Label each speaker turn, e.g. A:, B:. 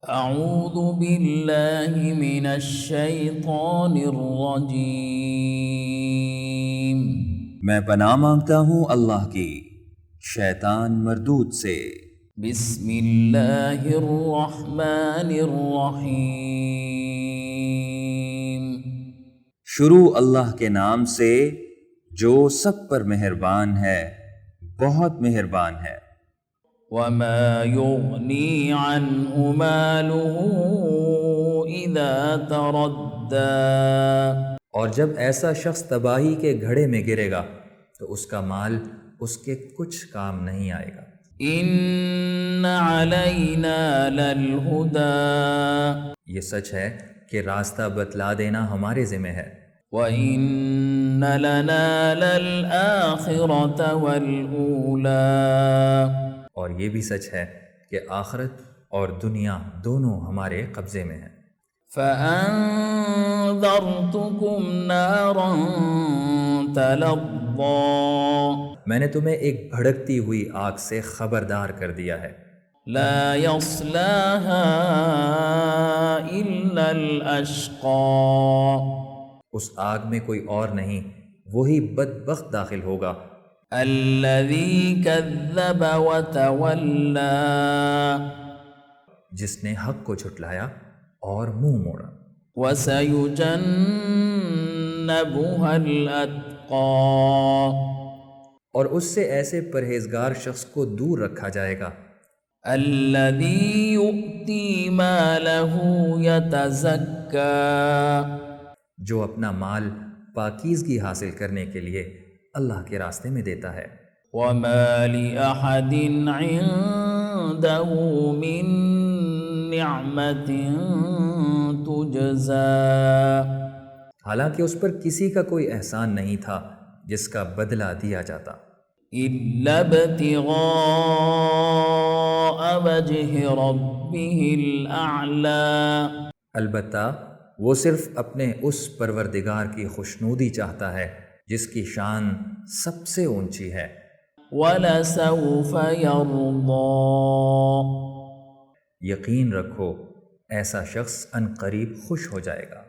A: اعوذ باللہ من الشیطان الرجیم
B: میں پناہ مانگتا ہوں اللہ کی شیطان مردود سے۔
A: بسم اللہ الرحمن الرحیم
B: شروع اللہ کے نام سے جو سب پر مہربان ہے، بہت مہربان ہے۔
A: وما يغني عنه ماله اذا تردى
B: اور جب ایسا شخص تباہی کے گھڑے میں گرے گا تو اس کا مال اس کے کچھ کام نہیں آئے گا۔
A: ان علینا للہدی
B: یہ سچ ہے کہ راستہ بتلا دینا ہمارے ذمہ ہے،
A: وَإِنَّ لَنَا لَلْآخِرَةَ وَالْأُولَى
B: اور یہ بھی سچ ہے کہ آخرت اور دنیا دونوں ہمارے قبضے میں ہیں۔
A: فَأَنذَرْتُكُمْ نَارًا تَلَظَّىٰ
B: میں نے تمہیں ایک بھڑکتی ہوئی آگ سے خبردار کر دیا ہے،
A: لَا يَصْلَاهَا إِلَّا الْأَشْقَى
B: اس آگ میں کوئی اور نہیں، وہی بدبخت داخل ہوگا
A: الَّذِي كَذَّبَ وَتَوَلَّىٰ
B: جس نے حق کو جھٹلایا اور منہ موڑا۔
A: وَسَيُجَنَّبُهَا الْأَتْقَى
B: اور اس سے ایسے پرہیزگار شخص کو دور رکھا جائے گا
A: الَّذِي يُؤْتِي مَالَهُ يَتَزَكَّىٰ
B: جو اپنا مال پاکیزگی حاصل کرنے کے لیے اللہ کے راستے میں دیتا ہے۔
A: وَمَا لِأَحَدٍ عِندَهُ مِن نِعْمَةٍ تُجْزَىٰ
B: حالانکہ اس پر کسی کا کوئی احسان نہیں تھا جس کا بدلہ دیا جاتا،
A: إِلَّا ابْتِغَاءَ وَجْهِ رَبِّهِ الْأَعْلَىٰ
B: البتہ وہ صرف اپنے اس پروردگار کی خوشنودی چاہتا ہے جس کی شان سب سے اونچی ہے۔
A: وَلَسَوْفَ يَرْضَىٰ
B: یقین رکھو ایسا شخص عنقریب خوش ہو جائے گا۔